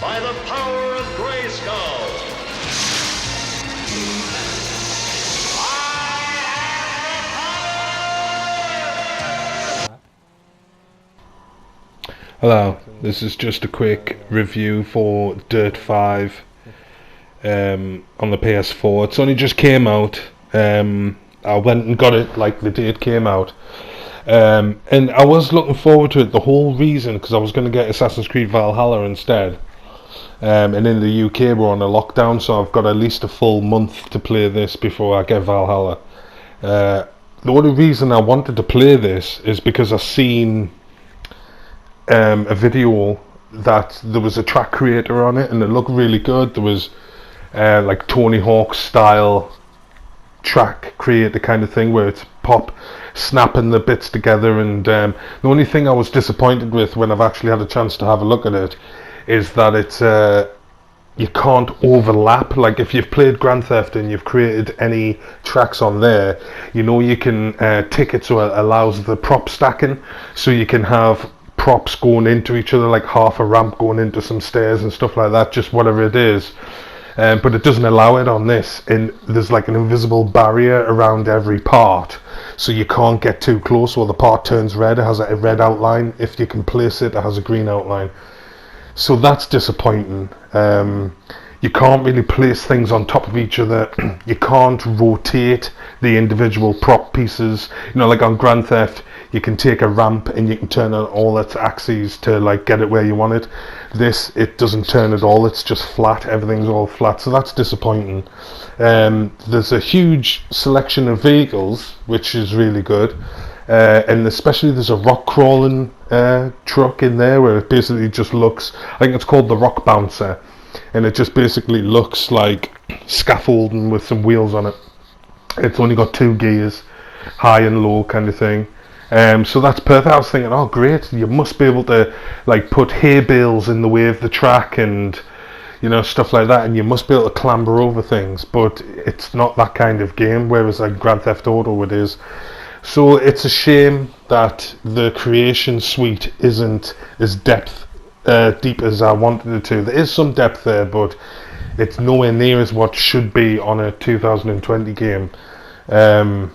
by the power of Grayskull. Hello, this is just a quick review for Dirt 5 on the ps4. It's only just came out. I went and got it like the day it came out. And I was looking forward to it. The whole reason, because I was going to get Assassin's Creed Valhalla instead. And in the UK we're on a lockdown, so I've got at least a full month to play this before I get Valhalla. The only reason I wanted to play this is because I've seen a video that there was a track creator on it and it looked really good. There was like Tony Hawk style track creator kind of thing where it's pop snapping the bits together, and the only thing I was disappointed with when I've actually had a chance to have a look at it is that it's you can't overlap. Like if you've played Grand Theft and you've created any tracks on there, you know you can tick it so it allows the prop stacking, so you can have props going into each other, like half a ramp going into some stairs and stuff like that, just whatever it is. But it doesn't allow it on this, and there's like an invisible barrier around every part, so you can't get too close or the part turns red. It has a red outline. If you can place it, it has a green outline. So that's disappointing. You can't really place things on top of each other. You can't rotate the individual prop pieces. You know, like on Grand Theft, you can take a ramp and you can turn on all its axes to like get it where you want it. This, it doesn't turn at all. It's just flat. Everything's all flat. So that's disappointing. There's a huge selection of vehicles, which is really good. And especially there's a rock crawling truck in there where it basically just looks, I think it's called the Rock Bouncer, and it just basically looks like scaffolding with some wheels on it. It's only got 2 gears, high and low kind of thing. So that's perfect. I was thinking, oh great, you must be able to like put hay bales in the way of the track and you know, stuff like that, and you must be able to clamber over things, but it's not that kind of game, whereas like Grand Theft Auto it is. So it's a shame that the creation suite isn't as deep as I wanted it to. There is some depth there, but it's nowhere near as what should be on a 2020 game. And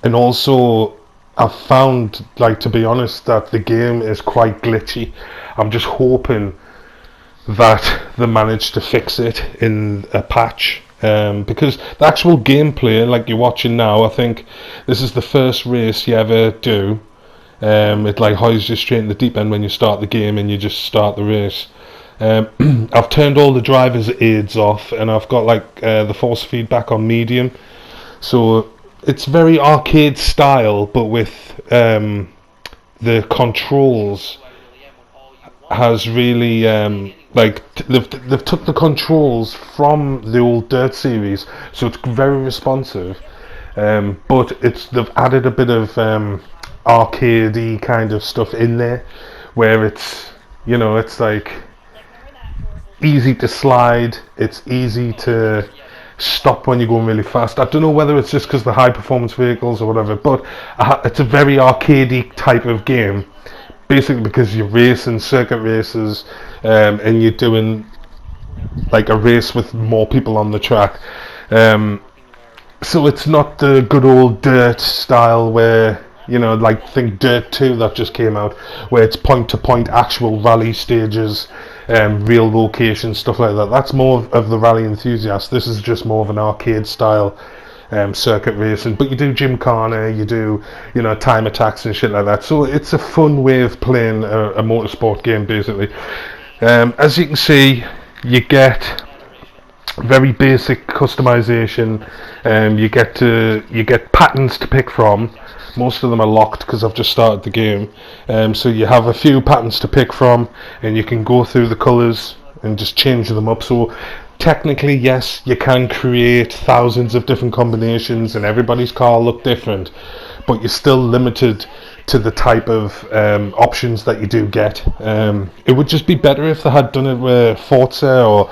also, I've found, like, to be honest, that the game is quite glitchy. I'm just hoping that they managed to fix it in a patch. Because the actual gameplay, like you're watching now, I think this is the first race you ever do. It like hoists you straight in the deep end when you start the game and you just start the race. I've turned all the driver's aids off and I've got like the force feedback on medium, so it's very arcade style, but with the controls has really they've took the controls from the old Dirt series, so it's very responsive, but they've added a bit of arcadey kind of stuff in there, where it's, you know, it's like easy to slide, it's easy to stop when you're going really fast. I don't know whether it's just because the high performance vehicles or whatever, but it's a very arcadey type of game, basically because you're racing circuit races, and you're doing like a race with more people on the track. So it's not the good old Dirt style where, you know, like think Dirt 2 that just came out, where it's point to point actual rally stages, real locations, stuff like that. That's more of the rally enthusiast. This is just more of an arcade style circuit racing, but you do gymkhana, you do, you know, time attacks and shit like that. So it's a fun way of playing a motorsport game, basically. As you can see, you get very basic customization. You get patterns to pick from. Most of them are locked because I've just started the game. So you have a few patterns to pick from, and you can go through the colours and just change them up. So technically, yes, you can create thousands of different combinations, and everybody's car look different, but you're still limited to the type of options that you do get. It would just be better if they had done it with Forza or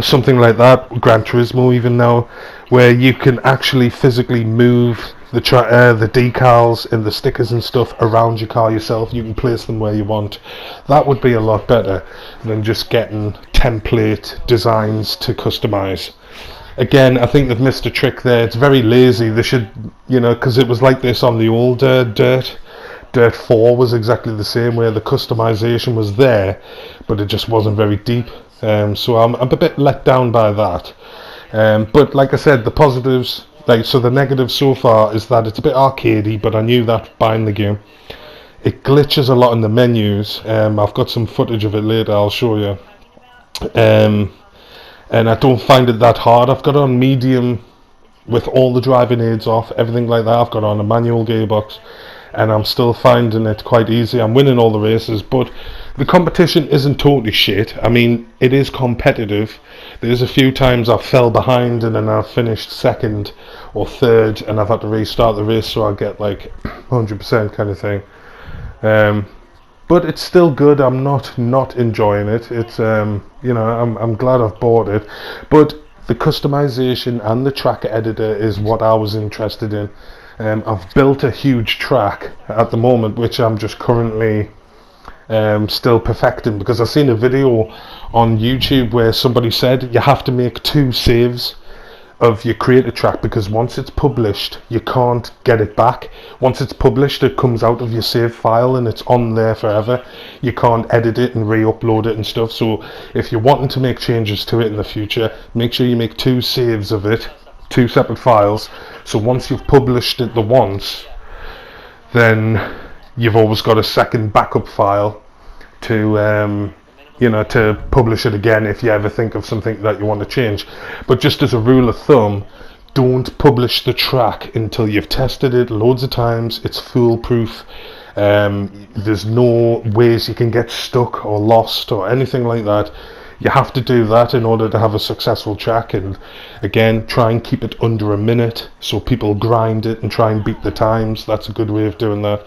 something like that, Gran Turismo even now, where you can actually physically move the decals and the stickers and stuff around your car yourself. You can place them where you want. That would be a lot better than just getting template designs to customize. Again, I think they've missed a trick there. It's very lazy. They should, because it was like this on the old Dirt 4 was exactly the same, where the customization was there, but it just wasn't very deep. So I'm a bit let down by that. But like I said, the positives, the negatives so far is that it's a bit arcadey, but I knew that buying the game. It glitches a lot in the menus. I've got some footage of it later, I'll show you. And I don't find it that hard. I've got it on medium with all the driving aids off, everything like that. I've got on a manual gearbox, and I'm still finding it quite easy. I'm winning all the races, but the competition isn't totally shit. I mean, it is competitive. There's a few times I've fell behind and then I've finished second or third and I've had to restart the race, so I get like 100% kind of thing. But it's still good. I'm not enjoying it. It's I'm glad I've bought it, but the customization and the track editor is what I was interested in. I've built a huge track at the moment, which I'm just currently still perfecting, because I've seen a video on YouTube where somebody said you have to make 2 saves of your creator track, because once it's published you can't get it back. Once it's published, it comes out of your save file and it's on there forever. You can't edit it and re-upload it and stuff. So if you're wanting to make changes to it in the future, make sure you make 2 saves of it, 2 separate files, so once you've published it the once, then you've always got a second backup file to to publish it again if you ever think of something that you want to change. But just as a rule of thumb, don't publish the track until you've tested it loads of times. It's foolproof. There's no ways you can get stuck or lost or anything like that. You have to do that in order to have a successful track, and again, try and keep it under a minute so people grind it and try and beat the times. That's a good way of doing that.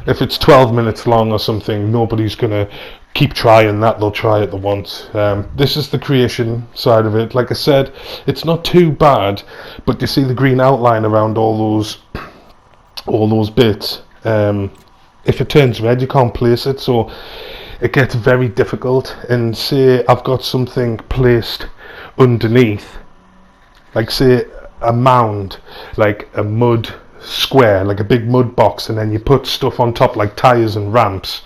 If it's 12 minutes long or something, nobody's gonna keep trying that. They'll try it the once. This is the creation side of it. Like I said, it's not too bad, but you see the green outline around all those bits. If it turns red, you can't place it, so it gets very difficult. And say I've got something placed underneath, like say a mound, like a mud square, like a big mud box, and then you put stuff on top like tires and ramps,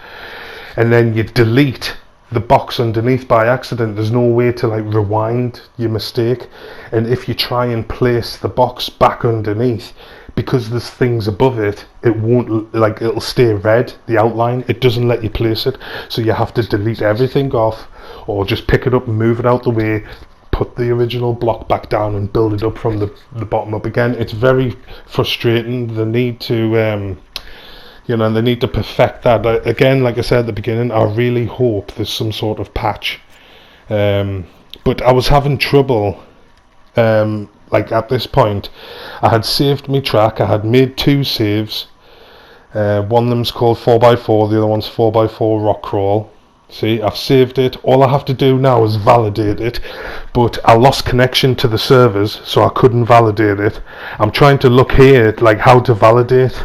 and then you delete the box underneath by accident. There's no way to like rewind your mistake, and if you try and place the box back underneath, because there's things above it, it won't, like, it'll stay red, the outline. It doesn't let you place it, so you have to delete everything off, or just pick it up and move it out the way, put the original block back down and build it up from the bottom up again. It's very frustrating. They need to they need to perfect that. Again, like I said at the beginning, I really hope there's some sort of patch, but I was having trouble. Like at this point, I had saved my track. I had made 2 saves. One of them's called 4x4, the other one's 4x4 rock crawl. See, I've saved it. All I have to do now is validate it, but I lost connection to the servers, so I couldn't validate it. I'm trying to look here at like how to validate,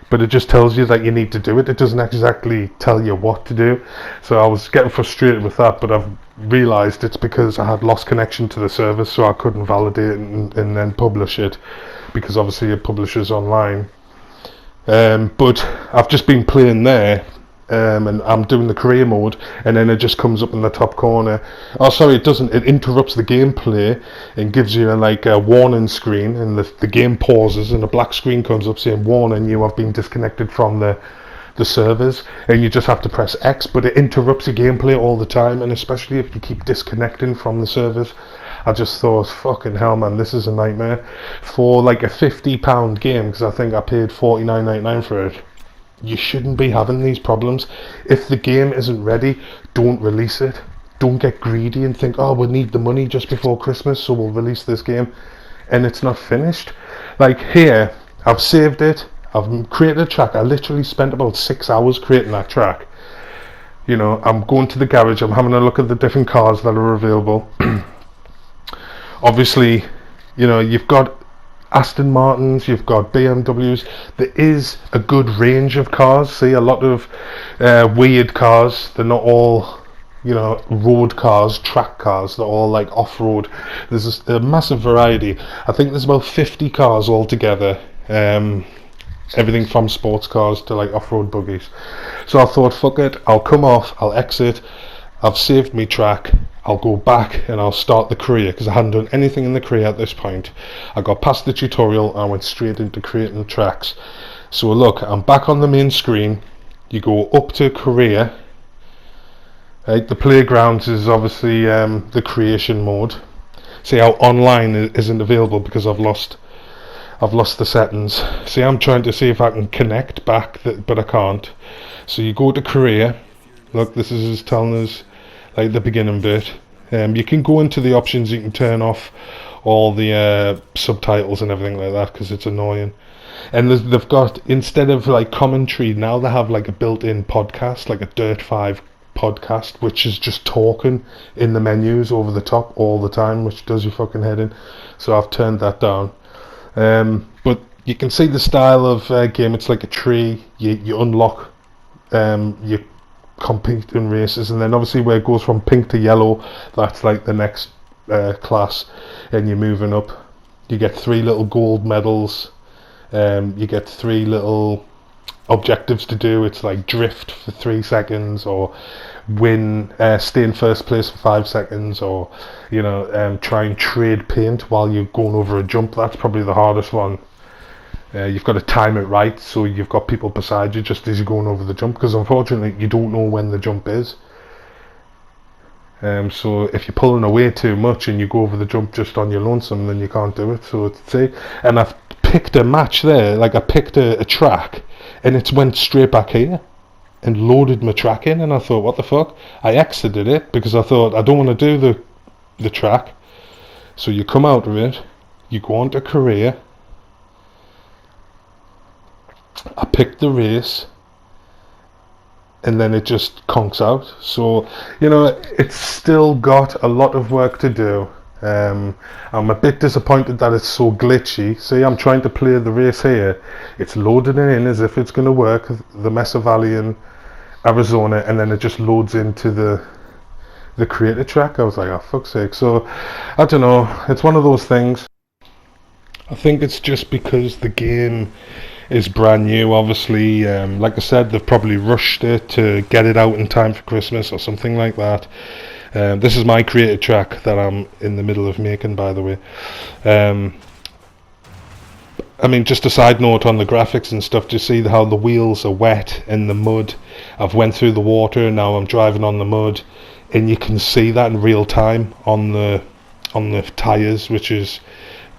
but it just tells you that you need to do it. It doesn't exactly tell you what to do. So I was getting frustrated with that, but I've realised it's because I had lost connection to the server, so I couldn't validate and then publish it, because obviously it publishes online. But I've just been playing there, and I'm doing the career mode, and then it just comes up in the top corner. Oh, sorry, it doesn't. It interrupts the gameplay and gives you a warning screen, and the game pauses, and a black screen comes up saying, "Warning, you have been disconnected from the servers," and you just have to press X. But it interrupts your gameplay all the time, and especially if you keep disconnecting from the servers. I just thought, fucking hell, man, this is a nightmare. For like a £50 game, because I think I paid $49.99 for it, you shouldn't be having these problems. If the game isn't ready, don't release it. Don't get greedy and think, oh, we need the money just before Christmas, so we'll release this game, and it's not finished. Like here, I've saved it, I've created a track. I literally spent about 6 hours creating that track. I'm going to the garage, I'm having a look at the different cars that are available. Obviously, You know, you've got Aston Martins, you've got BMWs. There is a good range of cars. See, a lot of weird cars. They're not all, you know, road cars, track cars. They're all like off-road. There's a massive variety. I think there's about 50 cars altogether. Everything from sports cars to like off-road buggies. So I thought, fuck it, I'll come off, I'll exit, I've saved me track, I'll go back and I'll start the career, because I hadn't done anything in the career at this point. I got past the tutorial and I went straight into creating tracks. So look, I'm back on the main screen. You go up to career. Right, the playgrounds is obviously the creation mode. See how online isn't available because I've lost the settings. See, I'm trying to see if I can connect back, but I can't. So you go to career. Look, this is telling us like the beginning bit. You can go into the options. You can turn off all the subtitles and everything like that, because it's annoying. And they've got, instead of like commentary, now they have like a built-in podcast, like a Dirt 5 podcast, which is just talking in the menus over the top all the time, which does your fucking head in. So I've turned that down. But you can see the style of game. It's like a tree. You unlock, you compete in races, and then obviously where it goes from pink to yellow, that's like the next class, and you're moving up. You get 3 little gold medals. You get 3 little objectives to do. It's like drift for 3 seconds, or win, stay in first place for 5 seconds, or you know, try and trade paint while you're going over a jump. That's probably the hardest one. You've got to time it right, so you've got people beside you just as you're going over the jump, because unfortunately you don't know when the jump is. So if you're pulling away too much and you go over the jump just on your lonesome, then you can't do it. So see, and I've picked a match there, like I picked a track, and it went straight back here and loaded my track in, and I thought, what the fuck? I exited it because I thought I don't want to do the track. So you come out of it, you go on to career. I picked the race, and then it just conks out. So, you know, it's still got a lot of work to do. I'm a bit disappointed that it's so glitchy. See, I'm trying to play the race here. It's loading it in as if it's going to work, the Mesa Valley in Arizona, and then it just loads into the creator track. I was like, oh, fuck's sake. So, I don't know. It's one of those things. I think it's just because the game is brand new, obviously. Like I said, they've probably rushed it to get it out in time for Christmas or something like that. This is my creative track that I'm in the middle of making, by the way. I mean, just a side note on the graphics and stuff, to see how the wheels are wet in the mud. I've went through the water, and now I'm driving on the mud, and you can see that in real time on the tyres, which is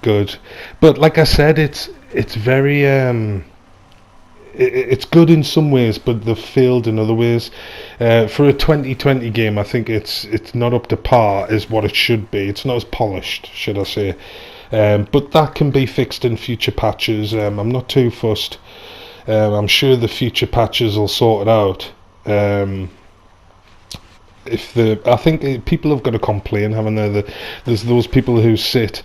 good. But like I said, it's very it's good in some ways, but they've failed in other ways. For a 2020 game, I think it's not up to par is what it should be. It's not as polished, should I say. But that can be fixed in future patches. I'm not too fussed. I'm sure the future patches will sort it out. I think people have got to complain, haven't they? There's those people who sit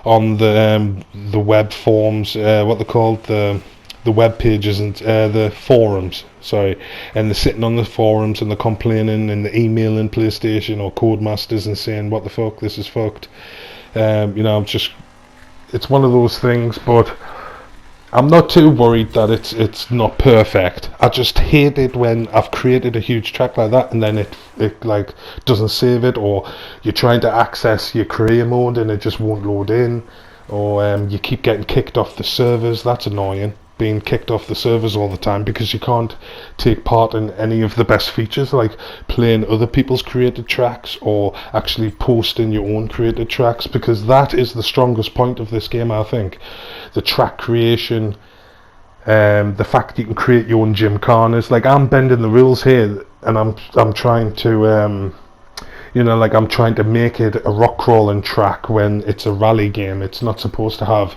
on the web forums, what they're called, the web pages, and the forums, sorry, and they're sitting on the forums and they're complaining and they're emailing PlayStation or Codemasters and saying, what the fuck, this is fucked. You know, it's one of those things, but I'm not too worried that it's not perfect. I just hate it when I've created a huge track like that and then it like doesn't save it, or you're trying to access your career mode and it just won't load in, or you keep getting kicked off the servers. That's annoying, being kicked off the servers all the time because you can't take part in any of the best features, like playing other people's created tracks or actually posting your own created tracks, because that is the strongest point of this game, I think. The track creation, the fact you can create your own gymkhanas. Like, I'm bending the rules here, and I'm trying to you know, like, I'm trying to make it a rock crawling track when it's a rally game. It's not supposed to have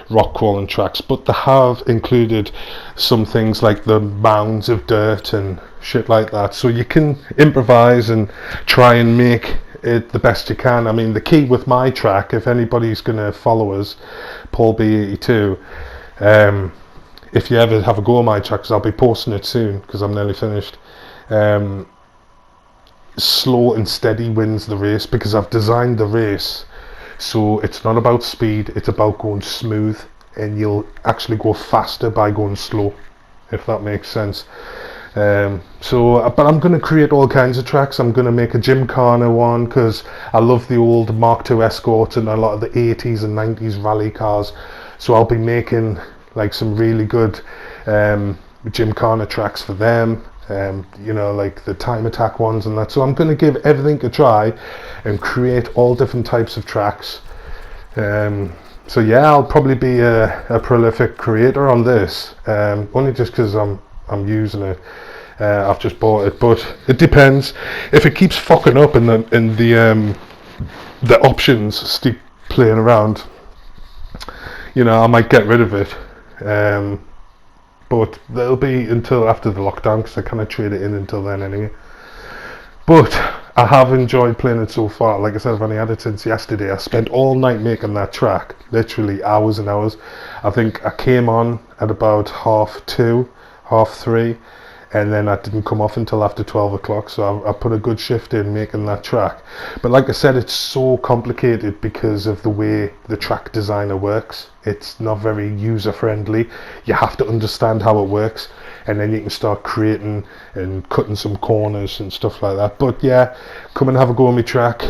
rock crawling tracks, but they have included some things like the mounds of dirt and shit like that, so you can improvise and try and make it the best you can. I mean, the key with my track, if anybody's going to follow us, Paul B82, if you ever have a go at my track, 'cause I'll be posting it soon because I'm nearly finished. Slow and steady wins the race, because I've designed the race so it's not about speed, it's about going smooth, and you'll actually go faster by going slow, if that makes sense. But I'm going to create all kinds of tracks. I'm going to make a Gymkhana one, because I love the old Mark II Escorts and a lot of the 80s and 90s rally cars, so I'll be making like some really good Gymkhana tracks for them, you know, like the Time Attack ones and that. So I'm going to give everything a try and create all different types of tracks. So yeah, I'll probably be a prolific creator on this, only just because I'm using it. I've just bought it, but it depends. If it keeps fucking up and the options keep playing around, you know, I might get rid of it. But that'll be until after the lockdown, because I kind of trade it in until then anyway. But I have enjoyed playing it so far. Like I said, I've only had it since yesterday. I spent all night making that track, literally hours and hours. I think I came on at about 2:30, 3:30, and then I didn't come off until after 12 o'clock, so I put a good shift in making that track. But like I said, it's so complicated because of the way the track designer works. It's not very user friendly. You have to understand how it works, and then you can start creating and cutting some corners and stuff like that. But yeah, come and have a go on my track,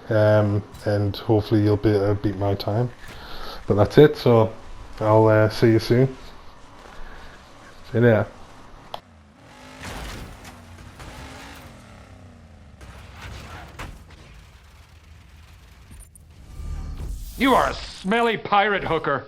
and hopefully you'll beat my time. But that's it, so I'll see you soon. See you there. You are a smelly pirate hooker.